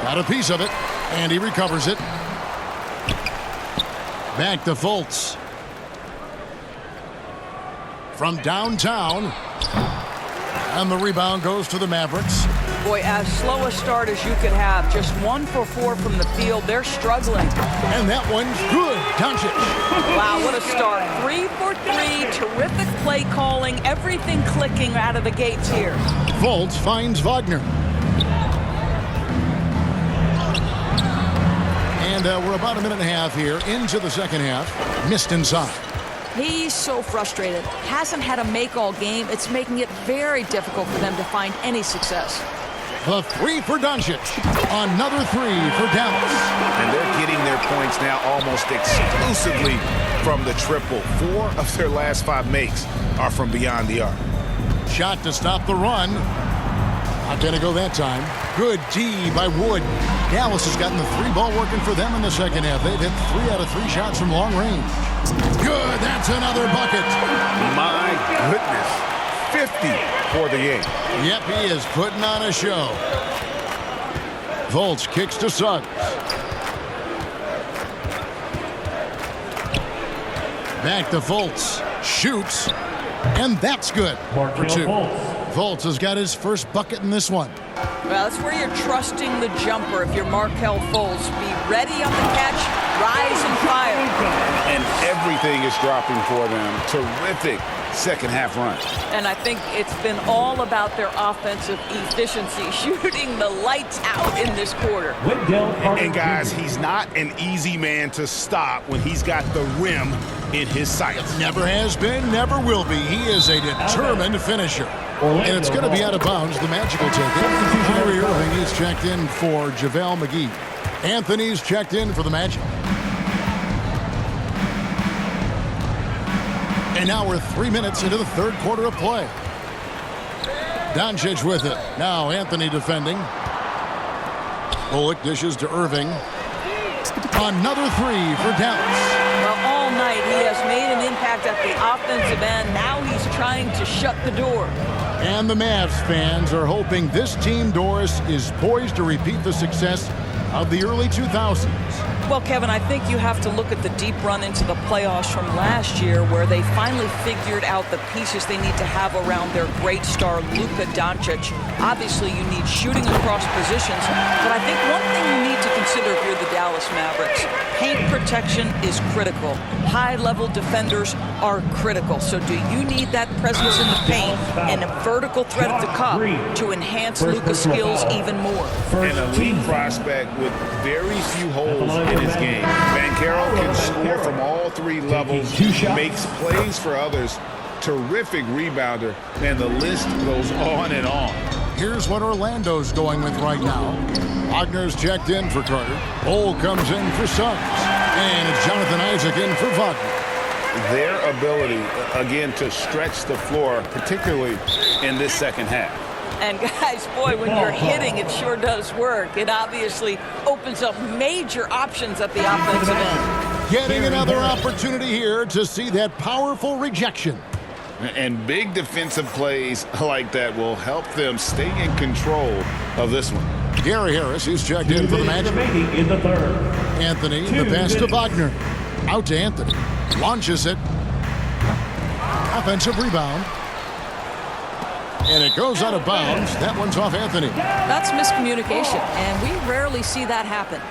Got a piece of it, and he recovers it. Back to Fultz. From downtown. And the rebound goes to the Mavericks. Boy, as slow a start as you could have. Just 1 for 4 from the field. They're struggling. And that one's good. Doncic. Wow, what a start. 3 for 3. Terrific play calling. Everything clicking out of the gates here. Fultz finds Wagner. And we're about a minute and a half here into the second half. Missed inside. He's so frustrated. Hasn't had a make all game. It's making it very difficult for them to find any success. The three for Doncic. Another three for Dallas. And they're getting their points now almost exclusively from the triple. 4 of their last 5 makes are from beyond the arc. Shot to stop the run. Not going to go that time. Good D by Wood. Dallas has gotten the 3-ball working for them in the second half. They've hit 3 out of 3 shots from long range. Good. That's another bucket. My goodness. 50 for the 8. Yep, he is putting on a show. Fultz kicks to Suggs. Back to Fultz. Shoots. And that's good for 2. Fultz has got his first bucket in this one. Well, that's where you're trusting the jumper if you're Markelle Fultz. Be ready on the catch, rise and fire. And everything is dropping for them. Terrific second half run. And I think it's been all about their offensive efficiency, shooting the lights out in this quarter. And guys, he's not an easy man to stop when he's got the rim in his sights. Never has been, never will be. He is a determined finisher. And it's going to be out of bounds. The Magic will take it. Kyrie Irving is checked in for JaVale McGee. Anthony's checked in for the Magic. And now we're 3 minutes into the third quarter of play. Doncic with it. Now Anthony defending. Bullock dishes to Irving. Another 3 for Dallas. Well, all night he has made an impact at the offensive end. Now he's trying to shut the door. And the Mavs fans are hoping this team, Doris, is poised to repeat the success of the early 2000s. Well, Kevin, I think you have to look at the deep run into the playoffs from last year where they finally figured out the pieces they need to have around their great star, Luka Doncic. Obviously, you need shooting across positions, but I think one thing you need to consider if you're the Dallas Mavericks, paint protection is critical. High-level defenders are critical. So do you need that presence in the paint and a vertical threat at the cup to enhance Luka's skills even more? An elite prospect with very few holes in his game. Banchero can score from all 3 levels, makes plays for others, terrific rebounder, and the list goes on and on. Here's what Orlando's going with right now. Wagner's checked in for Carter. Cole comes in for Suggs. And it's Jonathan Isaac in for Wagner. Their ability, again, to stretch the floor, particularly in this second half. And guys, boy, when you're hitting, it sure does work. It obviously opens up major options at the offensive end. Getting another opportunity here to see that powerful rejection. And big defensive plays like that will help them stay in control of this one. Gary Harris, who's checked in for the Magic. In the third. Anthony, the pass to Wagner. Out to Anthony. Launches it. Offensive rebound. And it goes out of bounds. That one's off Anthony. That's miscommunication, and we rarely see that happen.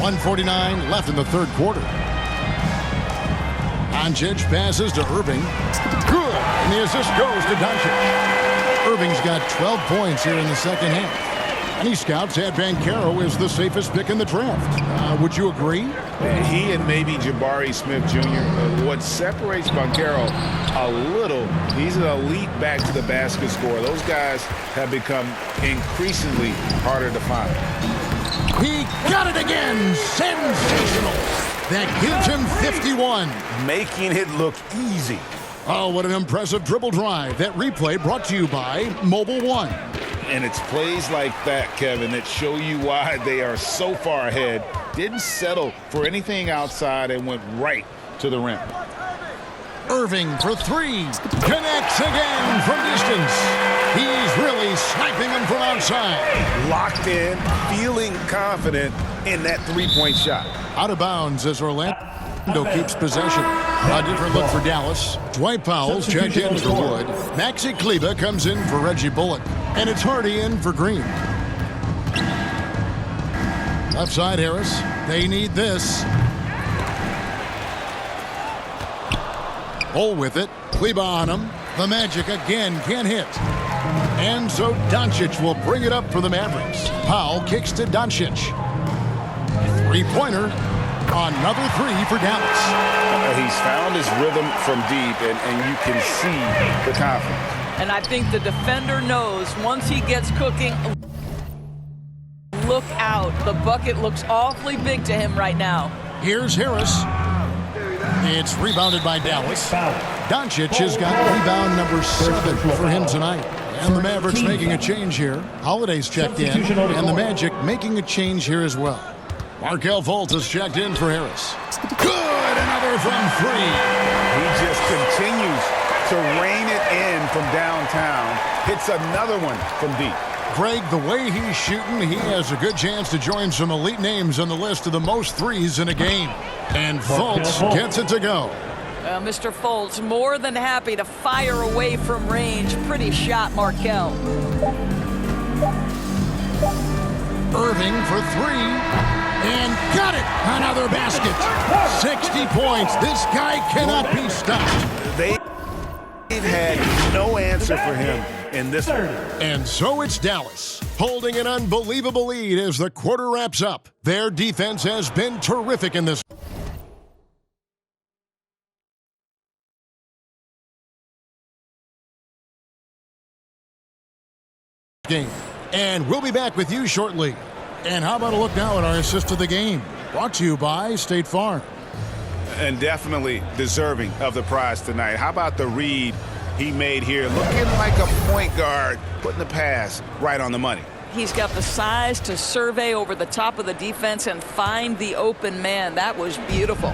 1:49 left in the third quarter. Doncic passes to Irving. Good. And the assist goes to Doncic. Irving's got 12 points here in the second half. Any scouts had Banchero as the safest pick in the draft. Would you agree? He and maybe Jabari Smith Jr. What separates Banchero a little, he's an elite back to the basket scorer. Those guys have become increasingly harder to find. He got it again. Sensational. That gives him 51. Making it look easy. Oh, what an impressive dribble drive. That replay brought to you by Mobile One. And it's plays like that, Kevin, that show you why they are so far ahead. Didn't settle for anything outside and went right to the rim. Irving for 3. Connects again from distance. He's really sniping them side. Locked in, feeling confident in that three-point shot. Out of bounds as Orlando keeps possession. A different look for Dallas. Dwight Powell's checked in for Wood. Maxi Kleber comes in for Reggie Bullock. And it's Hardy in for Green. Left side, Harris. They need this. Bull with it. Kleber on him. The Magic again can't hit. And so Doncic will bring it up for the Mavericks. Powell kicks to Doncic. Three-pointer. Another three for Dallas. He's found his rhythm from deep, and you can see the confidence. And I think the defender knows once he gets cooking, look out. The bucket looks awfully big to him right now. Here's Harris. It's rebounded by Dallas. Doncic has got rebound number 7 for him tonight. And the Mavericks making a change here. Holiday's checked in, and the Magic making a change here as well. Markelle Fultz has checked in for Harris. Good, another from 3. He just continues to rein it in from downtown. Hits another one from deep. Greg, the way he's shooting, he has a good chance to join some elite names on the list of the most threes in a game. And Fultz gets it to go. Mr. Fultz more than happy to fire away from range. Pretty shot, Markelle. Irving for 3. And got it! Another basket. 60 points. This guy cannot be stopped. They've had no answer for him in this one. And so it's Dallas, holding an unbelievable lead as the quarter wraps up. Their defense has been terrific in this game. And we'll be back with you shortly. And how about a look now at our assist of the game? Brought to you by State Farm. And definitely deserving of the prize tonight. How about the read he made here? Looking like a point guard, putting the pass right on the money. He's got the size to survey over the top of the defense and find the open man. That was beautiful.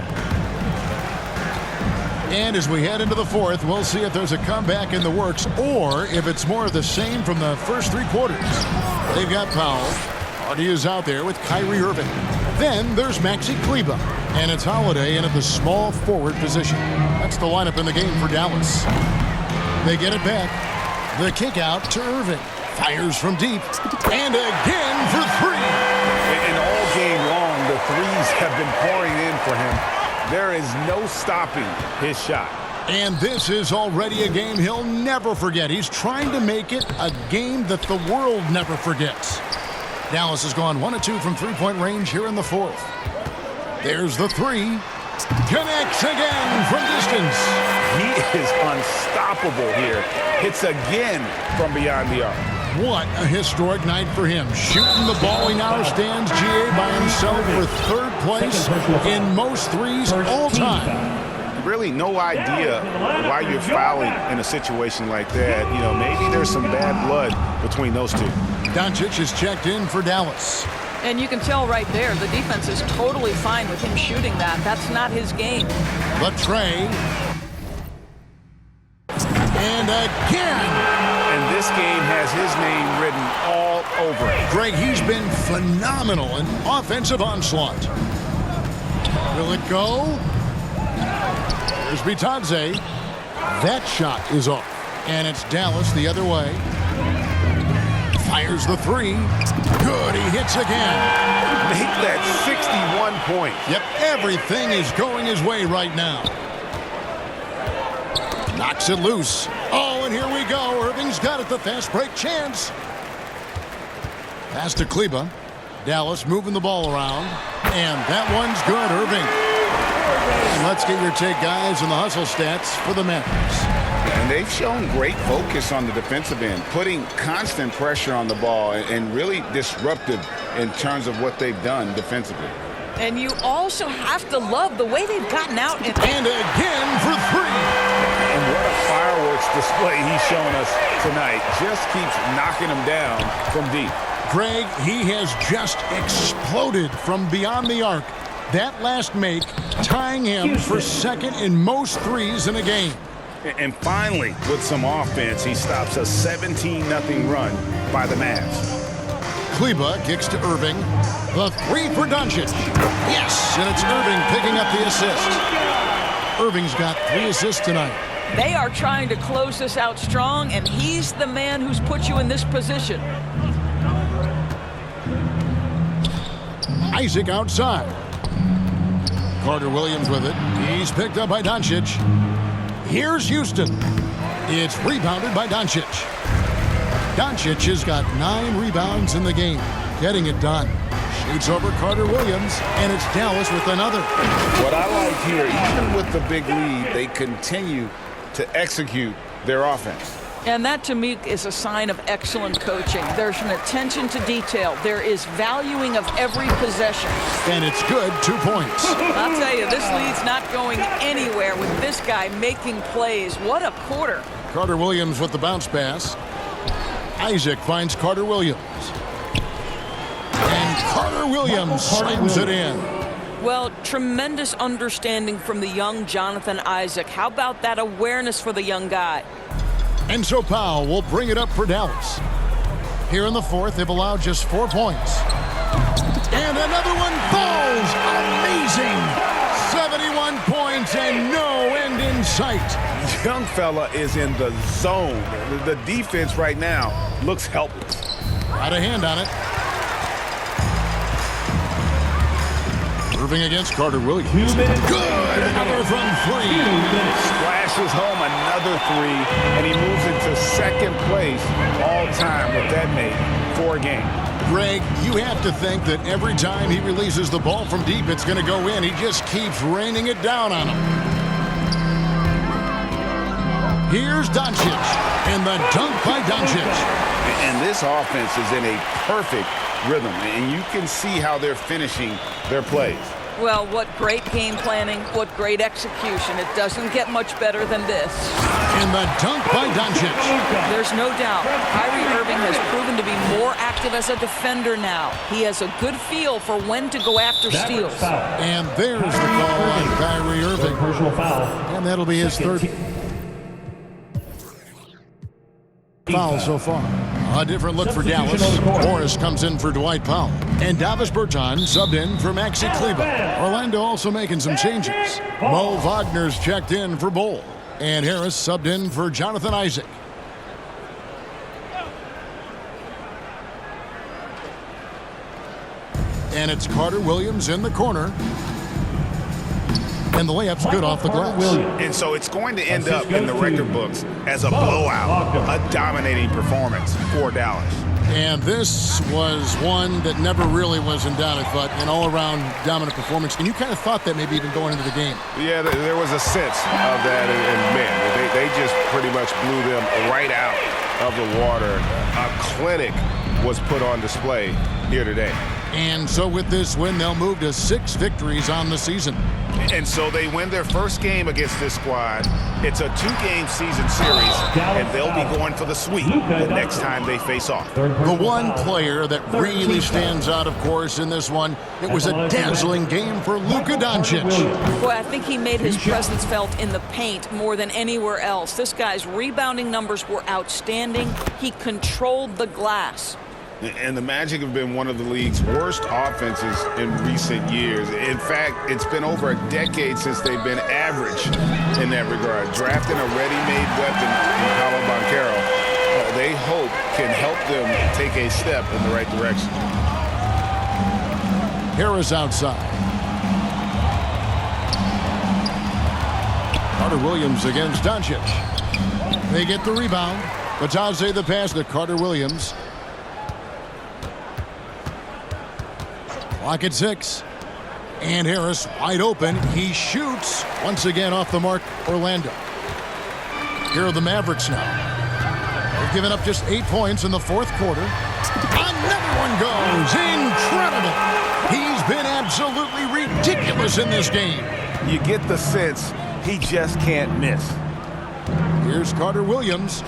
And as we head into the fourth, we'll see if there's a comeback in the works or if it's more of the same from the first 3 quarters. They've got Powell. Hardy is out there with Kyrie Irving. Then there's Maxi Kleber. And it's Holiday in at the small forward position. That's the lineup in the game for Dallas. They get it back. The kick out to Irving. Fires from deep. And again for 3. And all game long, the threes have been pouring in for him. There is no stopping his shot. And this is already a game he'll never forget. He's trying to make it a game that the world never forgets. Dallas has gone 1 of 2 from three-point range here in the fourth. There's the 3. Connects again from distance. He is unstoppable here. Hits again from beyond the arc. What a historic night for him. Shooting the ball, he now stands GA by himself for 3rd place in most threes all time. Really no idea why you're fouling in a situation like that. You know, maybe there's some bad blood between those two. Doncic is checked in for Dallas. And you can tell right there, the defense is totally fine with him shooting that. That's not his game. The tray. And again. And this game has his name written all over it. Greg, he's been phenomenal in offensive onslaught. Will it go? There's Bitadze. That shot is off. And it's Dallas the other way. Fires the 3. Good, he hits again. Make that 61 points. Yep, everything is going his way right now. Knocks it loose. Oh, and here we go. Irving's got it, the fast break chance. Pass to Kleber. Dallas moving the ball around. And that one's good, Irving. And let's get your take, guys, on the hustle stats for the Mavericks. And they've shown great focus on the defensive end, putting constant pressure on the ball and really disruptive in terms of what they've done defensively. And you also have to love the way they've gotten out. And again for 3. And what a fireworks display he's shown us tonight. Just keeps knocking them down from deep. Greg, he has just exploded from beyond the arc. That last make tying him for 2nd in most threes in a game. And finally, with some offense, he stops a 17-0 run by the Mavs. Kleber kicks to Irving. The three for Doncic. Yes, and it's Irving picking up the assist. Irving's got 3 assists tonight. They are trying to close this out strong, and he's the man who's put you in this position. Isaac outside. Carter Williams with it. He's picked up by Doncic. Here's Houston. It's rebounded by Doncic. Doncic has got 9 rebounds in the game, getting it done. Shoots over Carter Williams, and it's Dallas with another. What I like here, even with the big lead, they continue to execute their offense. And that, to me, is a sign of excellent coaching. There's an attention to detail. There is valuing of every possession. And it's good, 2 points. I'll tell you, this lead's not going anywhere with this guy making plays. What a quarter. Carter Williams with the bounce pass. Isaac finds Carter Williams. And Carter Williams slams it in. Well, tremendous understanding from the young Jonathan Isaac. How about that awareness for the young guy? And so Powell will bring it up for Dallas. Here in the fourth, they've allowed just 4 points. And another one falls. Amazing. 71 points and no end in sight. Young fella is in the zone. The defense right now looks helpless. Got a hand on it. Irving against Carter Williams. Good. Another from 3. Splashes home another 3, and he moves into second place all time with that made 4 games. Greg, you have to think that every time he releases the ball from deep, it's going to go in. He just keeps raining it down on him. Here's Doncic, and the dunk by Doncic. And this offense is in a perfect rhythm, and you can see how they're finishing their plays. Well, what great game planning, what great execution. It doesn't get much better than this. And the dunk by Doncic. There's no doubt. Kyrie Irving has proven to be more active as a defender now. He has a good feel for when to go after steals. And there's the call on Kyrie Irving. Personal foul. And that'll be his third foul so far. A different look for Dallas. Morris comes in for Dwight Powell. And Davis Bertans subbed in for Maxi Kleber. Orlando also making some changes. Mo Wagner's checked in for Bol. And Harris subbed in for Jonathan Isaac. And it's Carter Williams in the corner. And the layup's good off the glass. And so it's going to end up in the record books as a blowout, a dominating performance for Dallas. And this was one that never really was in doubt, I thought, an all-around dominant performance. And you kind of thought that maybe even going into the game. Yeah, there was a sense of that, and man, they just pretty much blew them right out of the water. A clinic was put on display here today. And so with this win, they'll move to 6 victories on the season. And so they win their first game against this squad. It's a 2-game season series, and they'll be going for the sweep the next time they face off. The one player that really stands out, of course, in this one, it was a dazzling game for Luka Doncic. Boy, I think he made his presence felt in the paint more than anywhere else. This guy's rebounding numbers were outstanding. He controlled the glass. And the Magic have been one of the league's worst offenses in recent years. In fact, it's been over a decade since they've been average in that regard. Drafting a ready-made weapon in Paolo Banchero, they hope can help them take a step in the right direction. Harris outside. Carter Williams against Doncic. They get the rebound. Batadze the pass to Carter Williams. Clock at 6. And Harris wide open. He shoots once again off the mark, Orlando. Here are the Mavericks now. They've given up just 8 points in the fourth quarter. Another one goes. Incredible. He's been absolutely ridiculous in this game. You get the sense he just can't miss. Here's Carter Williams.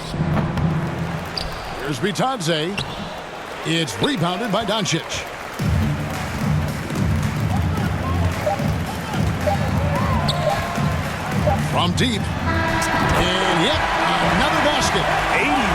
Here's Bitadze. It's rebounded by Doncic. From deep. And yet another basket.